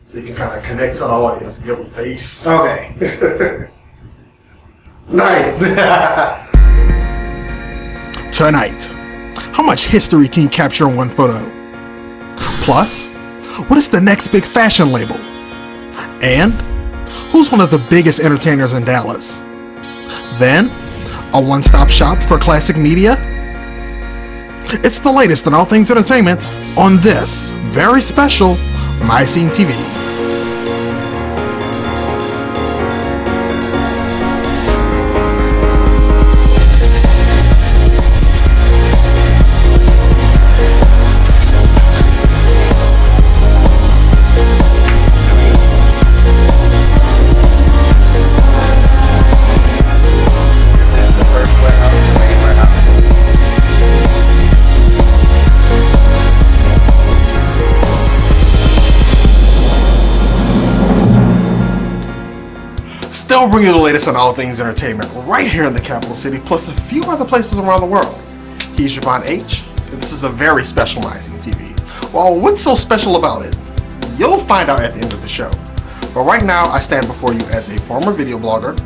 So you can kind of connect to the audience, give them face. Okay. Nice. Tonight, how much history can you capture in one photo? Plus, what is the next big fashion label? And who's one of the biggest entertainers in Dallas? Then, a one-stop shop for classic media? It's the latest in all things entertainment on this very special MyScene TV. Still bringing you the latest on all things entertainment right here in the capital city, plus a few other places around the world. He's JAVAN, and this is a very special MyScene TV. Well, what's so special about it? You'll find out at the end of the show. But right now, I stand before you as a former video blogger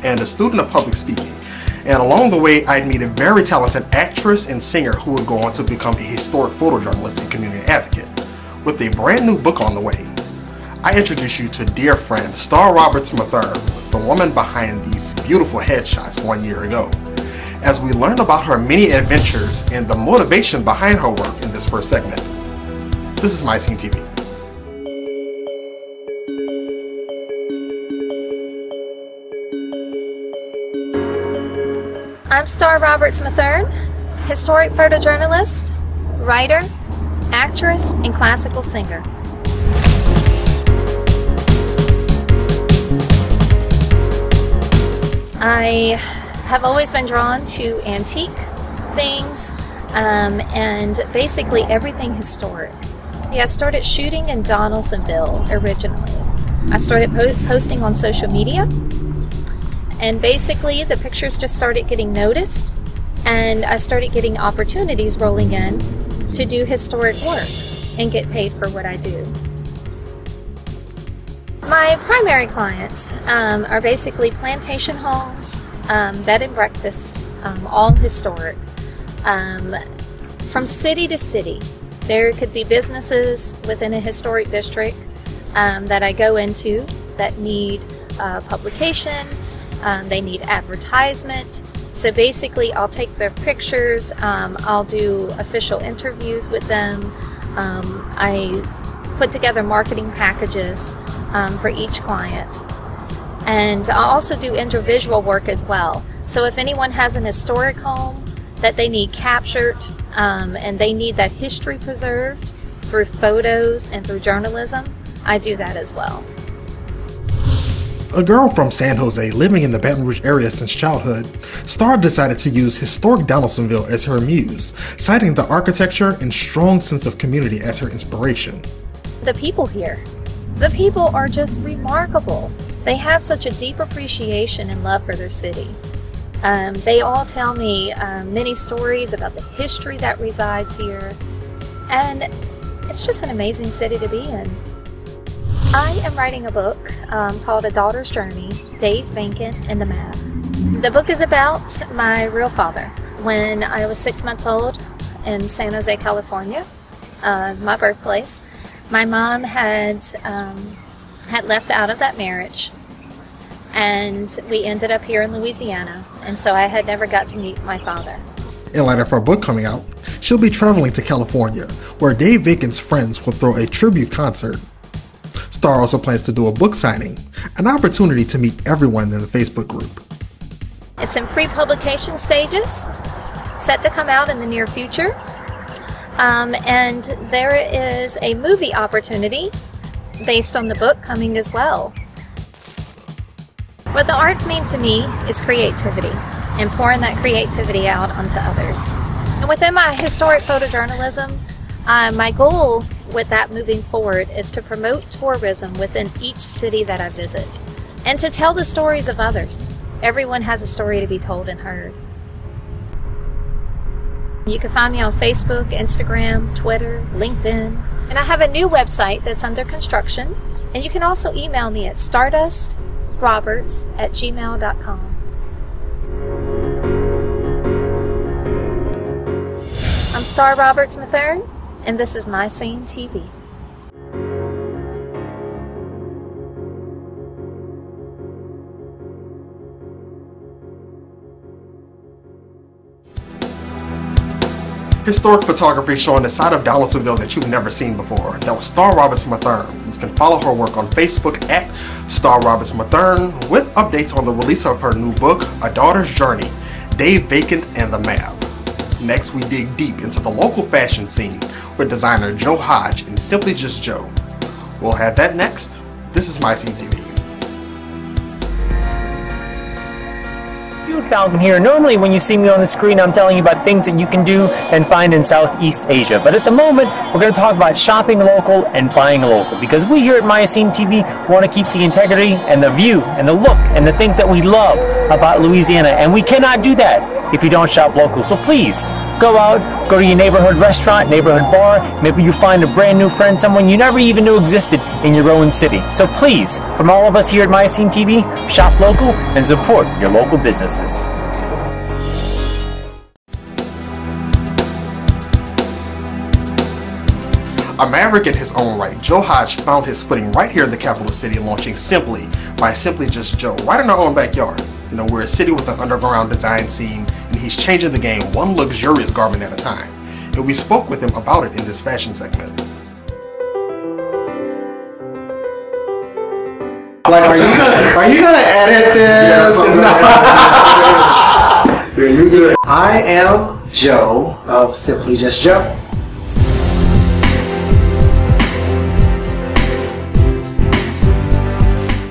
and a student of public speaking. And along the way, I'd meet a very talented actress and singer who would go on to become a historic photojournalist and community advocate. With a brand new book on the way, I introduce you to dear friend Star Roberts Mathern, the woman behind these beautiful headshots 1 year ago, as we learn about her many adventures and the motivation behind her work in this first segment. This is MyScene TV. I'm Star Roberts Mathern, historic photojournalist, writer, actress, and classical singer. I have always been drawn to antique things and basically everything historic. I started shooting in Donaldsonville originally. I started posting on social media, and basically the pictures just started getting noticed, and I started getting opportunities rolling in to do historic work and get paid for what I do. My primary clients are basically plantation homes, bed and breakfast, all historic. From city to city, there could be businesses within a historic district that I go into that need publication, they need advertisement. So basically I'll take their pictures, I'll do official interviews with them, I put together marketing packages for each client. And I'll also do individual work as well. So if anyone has an historic home that they need captured and they need that history preserved through photos and through journalism, I do that as well. A girl from San Jose living in the Baton Rouge area since childhood, Star decided to use historic Donaldsonville as her muse, citing the architecture and strong sense of community as her inspiration. The people here. The people are just remarkable. They have such a deep appreciation and love for their city. They all tell me many stories about the history that resides here, and it's just an amazing city to be in. I am writing a book called A Daughter's Journey, Dave Bankin and the Map. The book is about my real father. When I was 6 months old in San Jose, California, my birthplace, my mom had left out of that marriage, and we ended up here in Louisiana, and so I had never got to meet my father. In light of her book coming out, she'll be traveling to California, where Dave Bankin's friends will throw a tribute concert. Star also plans to do a book signing, an opportunity to meet everyone in the Facebook group. It's in pre-publication stages, set to come out in the near future. And there is a movie opportunity based on the book coming as well. What the arts mean to me is creativity and pouring that creativity out onto others. And within my historic photojournalism, my goal with that moving forward is to promote tourism within each city that I visit and to tell the stories of others. Everyone has a story to be told and heard. You can find me on Facebook, Instagram, Twitter, LinkedIn, And I have a new website that's under construction, and you can also email me at stardustroberts@gmail.com. I'm Star Roberts Mathern, and this is MyScene TV. Historic photography showing the side of Dallasville that you've never seen before. That was Star Roberts Mathern. You can follow her work on Facebook at Star Roberts Mathern with updates on the release of her new book, A Daughter's Journey, Dave Vacant and the Map. Next, we dig deep into the local fashion scene with designer Joe Hodge and Simply Just Joe. We'll have that next. This is MyScene TV. Jude Falcon here. Normally when you see me on the screen, I'm telling you about things that you can do and find in Southeast Asia. But at the moment, we're going to talk about shopping local and buying local, because we here at MyScene TV want to keep the integrity and the view and the look and the things that we love about Louisiana. And we cannot do that if you don't shop local. So please, go out, go to your neighborhood restaurant, neighborhood bar. Maybe you find a brand new friend, someone you never even knew existed in your own city. So please, from all of us here at MyScene TV, shop local and support your local businesses. A maverick in his own right, Joe Hodge found his footing right here in the capital city, launching Simply by Simply Just Joe, right in our own backyard. You know, we're a city with an underground design scene, and he's changing the game one luxurious garment at a time. And we spoke with him about it in this fashion segment. Like, are you gonna edit this? Yeah, I am Joe of Simply Just Joe.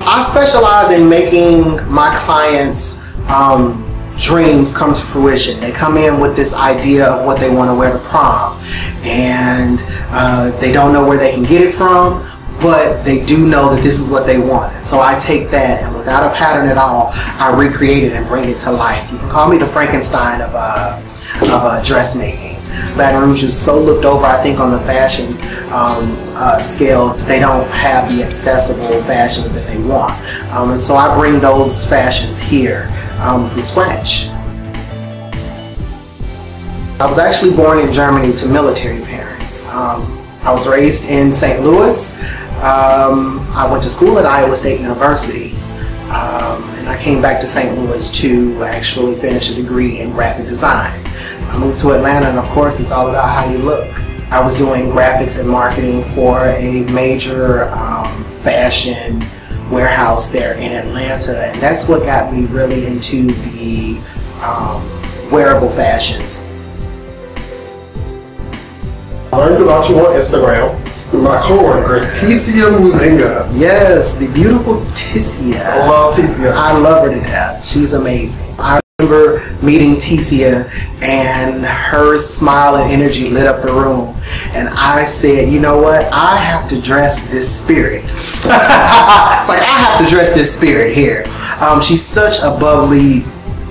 I specialize in making my clients' dreams come to fruition. They come in with this idea of what they want to wear to prom, and they don't know where they can get it from, but they do know that this is what they want. And so I take that, and without a pattern at all, I recreate it and bring it to life. You can call me the Frankenstein of dressmaking. Baton Rouge is so looked over, I think, on the fashion scale. They don't have the accessible fashions that they want. And so I bring those fashions here from scratch. I was actually born in Germany to military parents. I was raised in St. Louis. I went to school at Iowa State University. And I came back to St. Louis to actually finish a degree in graphic design. I moved to Atlanta, and of course it's all about how you look. I was doing graphics and marketing for a major fashion warehouse there in Atlanta, and that's what got me really into the wearable fashions. I learned about you on Instagram through my coworker, Ticia Muzinga. Yes, the beautiful Ticia. I love Ticia. I love her to death. She's amazing. I remember meeting Ticia, and her smile and energy lit up the room, and I said, you know what, I have to dress this spirit. It's like, I have to dress this spirit here. She's such a bubbly,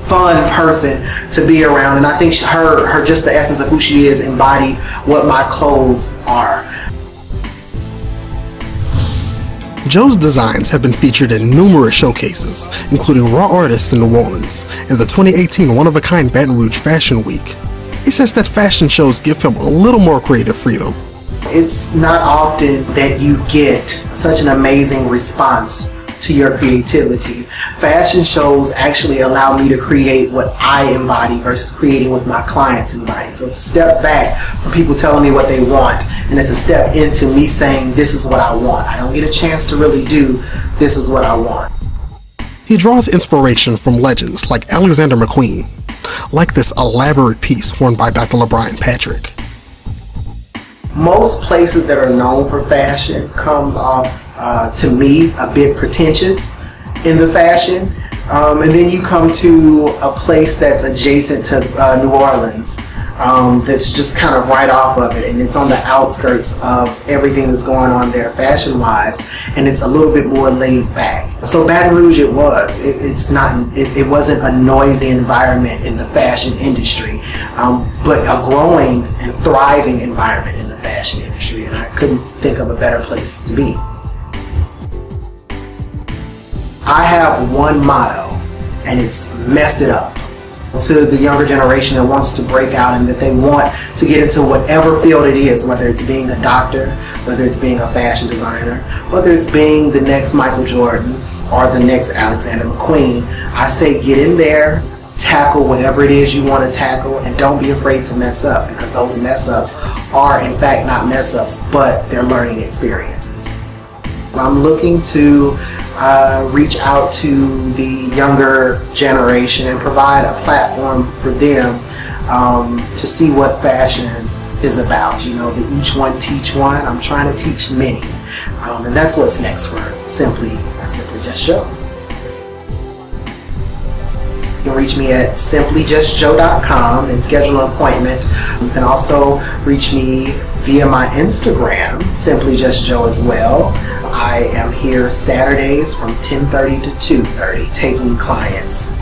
fun person to be around, and I think her just the essence of who she is embodied what my clothes are. Joe's designs have been featured in numerous showcases, including Raw Artists in New Orleans and the 2018 One-of-a-Kind Baton Rouge Fashion Week. He says that fashion shows give him a little more creative freedom. It's not often that you get such an amazing response to your creativity. Fashion shows actually allow me to create what I embody versus creating what my clients embody. So it's a step back from people telling me what they want, and it's a step into me saying, this is what I want. I don't get a chance to really do, this is what I want. He draws inspiration from legends like Alexander McQueen, like this elaborate piece worn by Dr. LeBron Patrick. Most places that are known for fashion comes off, to me, a bit pretentious in the fashion. And then you come to a place that's adjacent to New Orleans, that's just kind of right off of it, and it's on the outskirts of everything that's going on there fashion-wise, and it's a little bit more laid back. So Baton Rouge, it wasn't a noisy environment in the fashion industry, but a growing and thriving environment in the fashion industry, and I couldn't think of a better place to be. I have one motto, and it's mess it up. To the younger generation that wants to break out and that they want to get into whatever field it is, whether it's being a doctor, whether it's being a fashion designer, whether it's being the next Michael Jordan or the next Alexander McQueen, I say get in there, tackle whatever it is you want to tackle, and don't be afraid to mess up, because those mess ups are in fact not mess ups, but they're learning experiences. I'm looking to reach out to the younger generation and provide a platform for them to see what fashion is about. You know, the each one teach one. I'm trying to teach many, and that's what's next for Simply Just Joe. You can reach me at simplyjustjoe.com and schedule an appointment. You can also reach me via my Instagram, Simply Just Joe, as well. I am here Saturdays from 10:30 to 2:30 taking clients.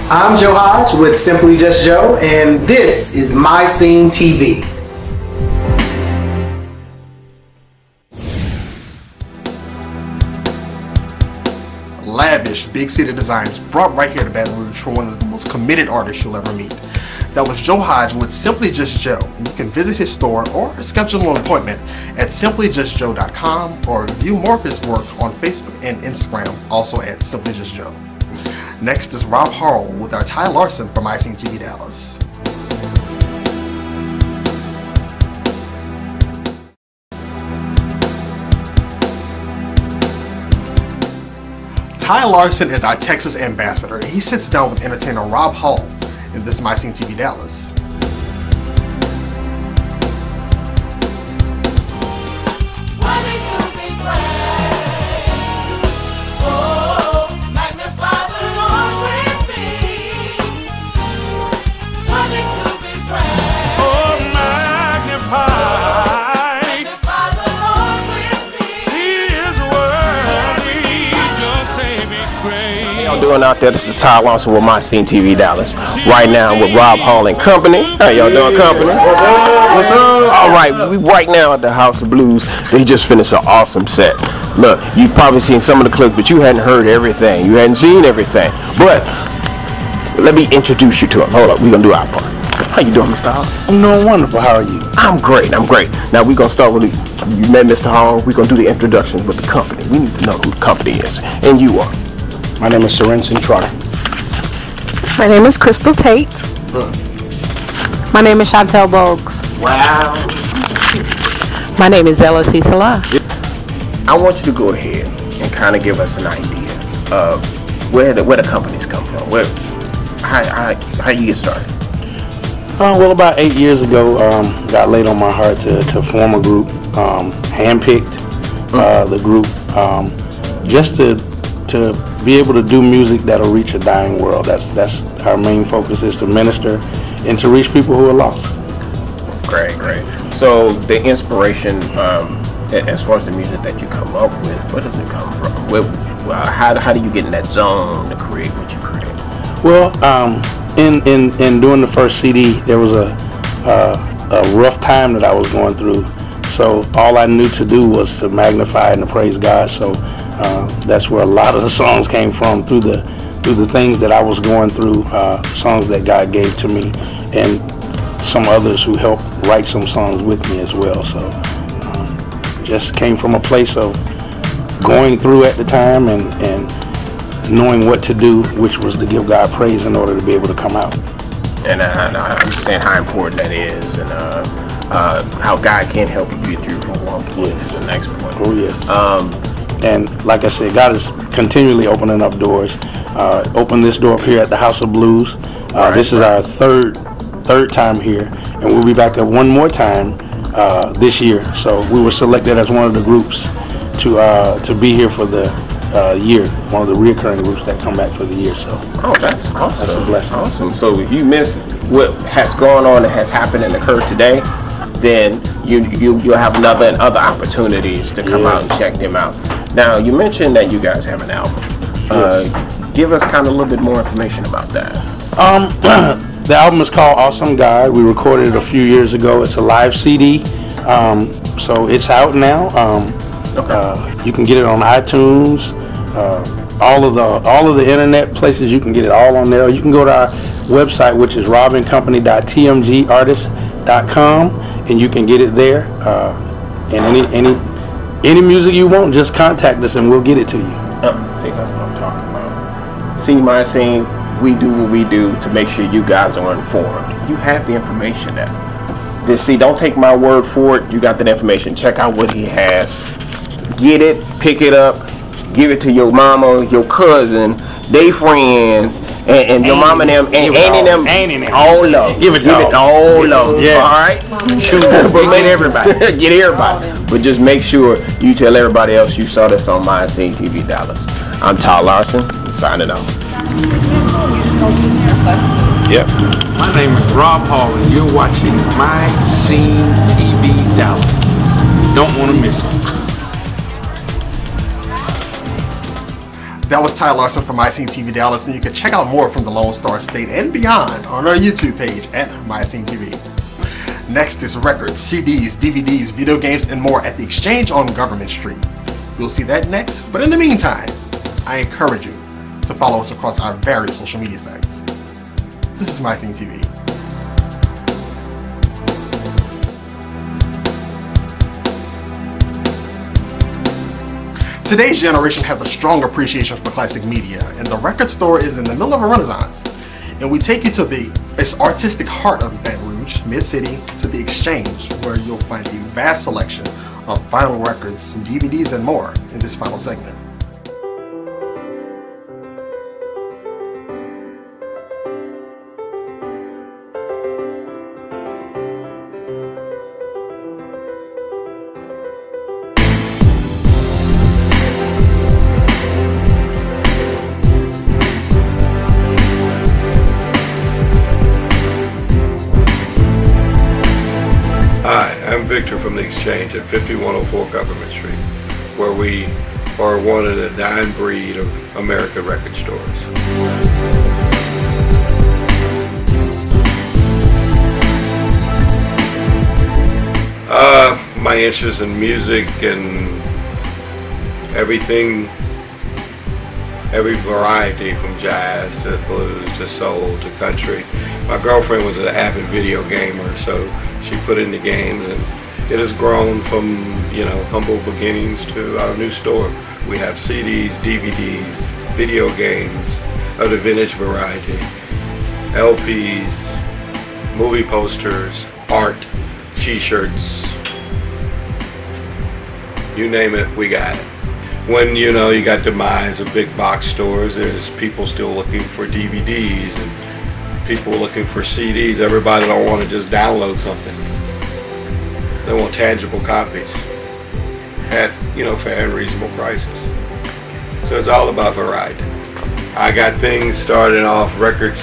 I'm Joe Hodge with Simply Just Joe, and this is MyScene TV. Lavish, big city designs brought right here to Baton Rouge for one of the most committed artists you'll ever meet. That was Joe Hodge with Simply Just Joe, and you can visit his store or schedule an appointment at simplyjustjoe.com or view more of his work on Facebook and Instagram, also at Simply Just Joe. Next is Rob Harrell with our Ty Larson from MyScene TV Dallas. Ty Larson is our Texas ambassador, and he sits down with entertainer Rob Hall in this MyScene TV Dallas. Doing out there, this is Ty Larson with MyScene TV Dallas. Right now with Rob Hall and company. How y'all doing, company? What's up? All right, we right now at the House of Blues. They just finished an awesome set. Look, you've probably seen some of the clips, but you hadn't heard everything. You hadn't seen everything. But let me introduce you to them. Hold up, we're gonna do our part. How you doing, Mr. Hall? I'm doing wonderful. How are you? I'm great. Now we're gonna start with you met Mr. Hall. We're gonna do the introductions with the company. We need to know who the company is, and you are. My name is Sorensen Trotter. My name is Crystal Tate. My name is Chantel Bogues. Wow. My name is Ella C. Salah. I want you to go ahead and kind of give us an idea of where the companies come from. How you get started? Well, about 8 years ago, got laid on my heart to form a group, handpicked the group, just to be able to do music that'll reach a dying world. That's our main focus, is to minister and to reach people who are lost. Great. So the inspiration, as far as the music that you come up with, where does it come from? How do you get in that zone to create what you create? Well, in doing the first CD, there was a rough time that I was going through. So all I knew to do was to magnify and to praise God. So that's where a lot of the songs came from, through the things that I was going through, songs that God gave to me, and some others who helped write some songs with me as well. So just came from a place of going through at the time and knowing what to do, which was to give God praise in order to be able to come out. And I understand how important that is, and how God can help you get through from one point to the next point. Oh yeah. And like I said, God is continually opening up doors. Opened this door up here at the House of Blues. This is our third time here, and we'll be back up one more time this year. So we were selected as one of the groups to be here for the year, one of the reoccurring groups that come back for the year. So that's awesome. That's a blessing. Awesome. So if you miss what has gone on and has happened and occurred today, then you'll have other opportunities to come out and check them out. Now, you mentioned that you guys have an album. Give us kind of a little bit more information about that. The album is called Awesome God. We recorded it a few years ago. It's a live CD, so it's out now. You can get it on iTunes, all of the internet places. You can get it all on there. You can go to our website, which is robincompany.tmgartist.com, and you can get it there. And any music you want, just contact us and we'll get it to you. See, that's what I'm talking about. See, MyScene, we do what we do to make sure you guys are informed. You have the information now. See, don't take my word for it. You got that information. Check out what he has. Get it, pick it up, give it to your mama, your cousin, they friends, and your mama and them, and them, all love. Give it all love. Yeah. All right? Get everybody. Get everybody. But just make sure you tell everybody else you saw this on MyScene TV Dallas. I'm Todd Larson, signing off. Yep. My name is Rob Hall, and you're watching MyScene TV Dallas. Don't want to miss it. That was Ty Larson from MyScene TV Dallas, and you can check out more from the Lone Star State and beyond on our YouTube page at MyScene TV. Next is records, CDs, DVDs, video games, and more at the Exchange on Government Street. You'll see that next, but in the meantime, I encourage you to follow us across our various social media sites. This is MyScene TV. Today's generation has a strong appreciation for classic media, and the record store is in the middle of a renaissance. And we take you to its artistic heart of Baton Rouge, Mid-City, to the Exchange, where you'll find a vast selection of vinyl records, DVDs, and more in this final segment. Victor from the Exchange at 5104 Government Street, where we are one of the dying breed of American record stores. My interest in music and everything, every variety from jazz to blues to soul to country. My girlfriend was an avid video gamer, so she put in the games, and it has grown from, you know, humble beginnings to our new store. We have CDs, DVDs, video games of the vintage variety, LPs, movie posters, art, t-shirts, you name it, we got it. When, you know, you got the demise of big box stores, there's people still looking for DVDs and people looking for CDs. Everybody don't want to just download something. They want tangible copies at, you know, fair and reasonable prices. So it's all about variety. I got things starting off records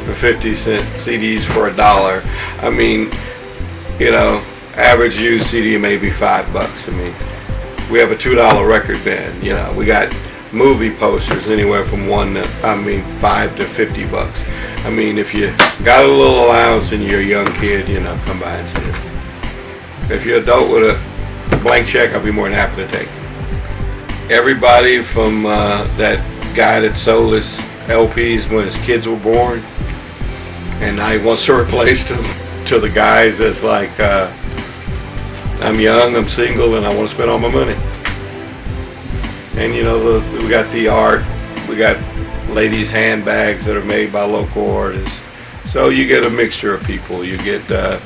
for 50 cents, CDs for $1. I mean, you know, average used CD may be $5. I mean, we have a $2 record bin. You know, we got movie posters anywhere from $5 to $50. I mean, if you got a little allowance and you're a young kid, you know, come by and see us. If you're an adult with a blank check, I'll be more than happy to take it. Everybody from that guy that sold his LPs when his kids were born, and now he wants to replace them, to the guys that's like, I'm young, I'm single, and I want to spend all my money. And you know, we got the art, we got ladies' handbags that are made by local artists. So you get a mixture of people. You get the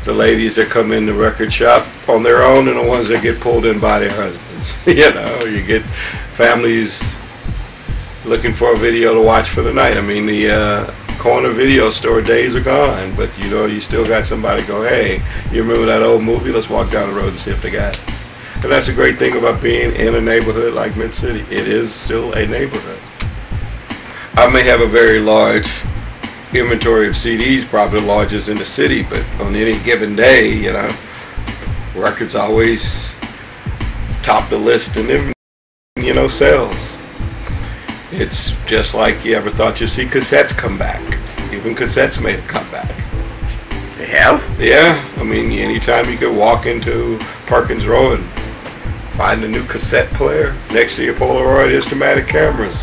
ladies that come in the record shop on their own, and the ones that get pulled in by their husbands. You know, you get families looking for a video to watch for the night. I mean, the corner video store days are gone, but you know, you still got somebody go, hey, you remember that old movie? Let's walk down the road and see if they got it. And that's a great thing about being in a neighborhood like Mid-City. It is still a neighborhood. I may have a very large inventory of CDs, probably the largest in the city, but on any given day, you know, records always top the list and then, you know, sales. It's just like you ever thought you'd see cassettes come back. Even cassettes made a comeback. They have? Yeah, I mean, anytime you could walk into Perkins Row and find a new cassette player next to your Polaroid Instamatic cameras.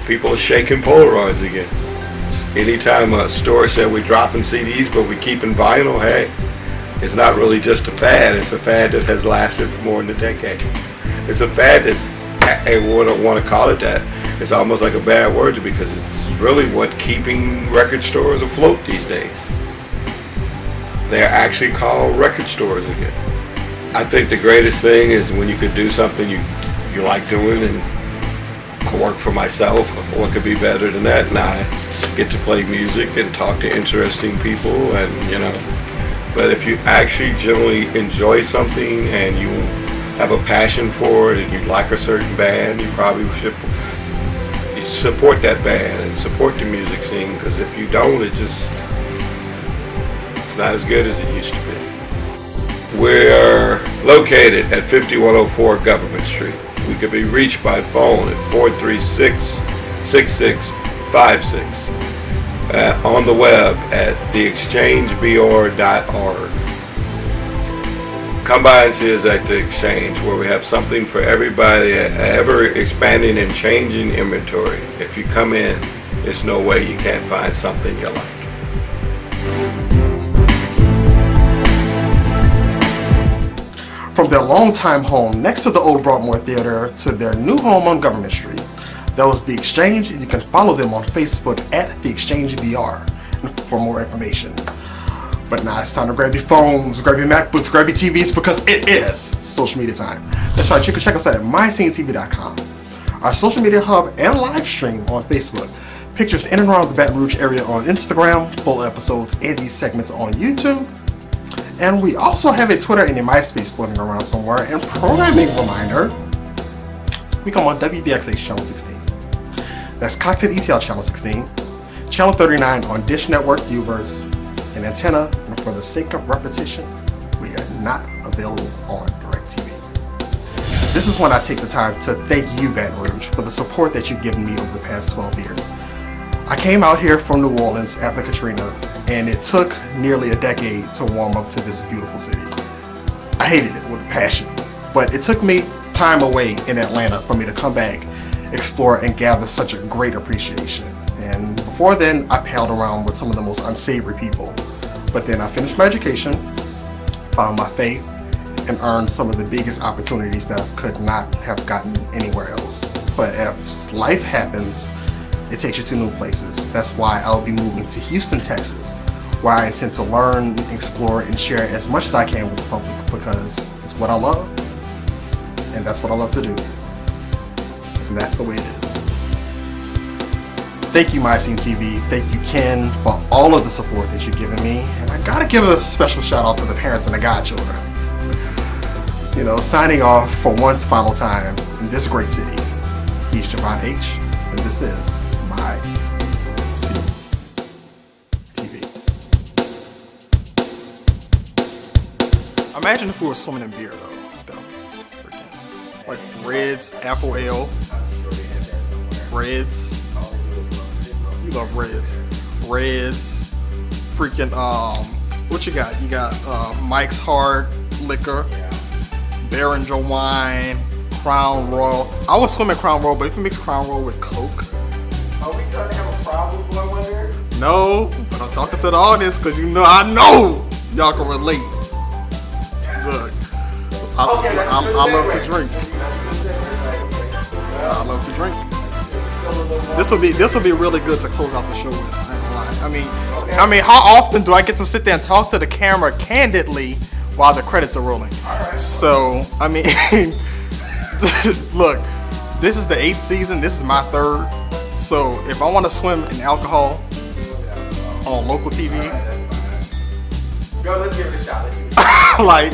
People are shaking Polaroids again. Anytime a store said we're dropping CDs but we're keeping vinyl, hey, it's not really just a fad. It's a fad that has lasted for more than a decade. It's a fad that's, I wouldn't want to call it that. It's almost like a bad word because it's really what keeping record stores afloat these days. They're actually called record stores again. I think the greatest thing is when you could do something you like doing, and I work for myself. What could be better than that? And I get to play music and talk to interesting people, and you know. But if you actually generally enjoy something and you have a passion for it and you like a certain band, you probably should support that band and support the music scene, because if you don't, it's not as good as it used to be. We're located at 5104 Government Street. We can be reached by phone at 436-6656. On the web at theexchangebr.org. Come by and see us at the Exchange, where we have something for everybody, ever expanding and changing inventory. If you come in, there's no way you can't find something you like. From their longtime home next to the old Broadmoor Theater to their new home on Government Street, that was The Exchange, and you can follow them on Facebook at The Exchange BR for more information. But now it's time to grab your phones, grab your MacBooks, grab your TVs, because it is social media time. That's right, you can check us out at MyScene TV.com. Our social media hub and live stream on Facebook. Pictures in and around the Baton Rouge area on Instagram, full episodes and these segments on YouTube. And we also have a Twitter and a MySpace floating around somewhere. And programming reminder, we come on WBXH Channel 16. That's Cocktail ETL Channel 16, Channel 39 on Dish Network, Uverse, and Antenna. And for the sake of repetition, we are not available on DirecTV. This is when I take the time to thank you, Baton Rouge, for the support that you've given me over the past 12 years. I came out here from New Orleans after Katrina, and it took nearly a decade to warm up to this beautiful city. I hated it with a passion, but it took me time away in Atlanta for me to come back, explore, and gather such a great appreciation. And before then, I palled around with some of the most unsavory people. But then I finished my education, found my faith, and earned some of the biggest opportunities that I could not have gotten anywhere else. But if life happens, it takes you to new places. That's why I'll be moving to Houston, Texas, where I intend to learn, explore, and share as much as I can with the public, because it's what I love, and that's what I love to do. And that's the way it is. Thank you, MyScene TV. Thank you, Ken, for all of the support that you've given me. And I gotta give a special shout out to the parents and the godchildren. You know, signing off for once final time in this great city. He's JAVAN H, and this is MyScene TV. Imagine if we were swimming in beer, though. That would be freaking like Reds, Apple Ale, Reds. You love Reds. Reds. Freaking what you got? You got Mike's Hard Liquor, Behringer Wine, Crown Royal. I would swim in Crown Royal, but if you mix Crown Royal with Coke. Are we starting to have a problem with one here? No, but I'm talking to the audience because you know I know y'all can relate. Look, I love to drink. I love to drink. This will be really good to close out the show with. I ain't gonna lie. I mean, how often do I get to sit there and talk to the camera candidly while the credits are rolling? So I mean, look, this is the 8th season. This is my 3rd. So if I want to swim in alcohol on local TV, go, let's give it a shot. like.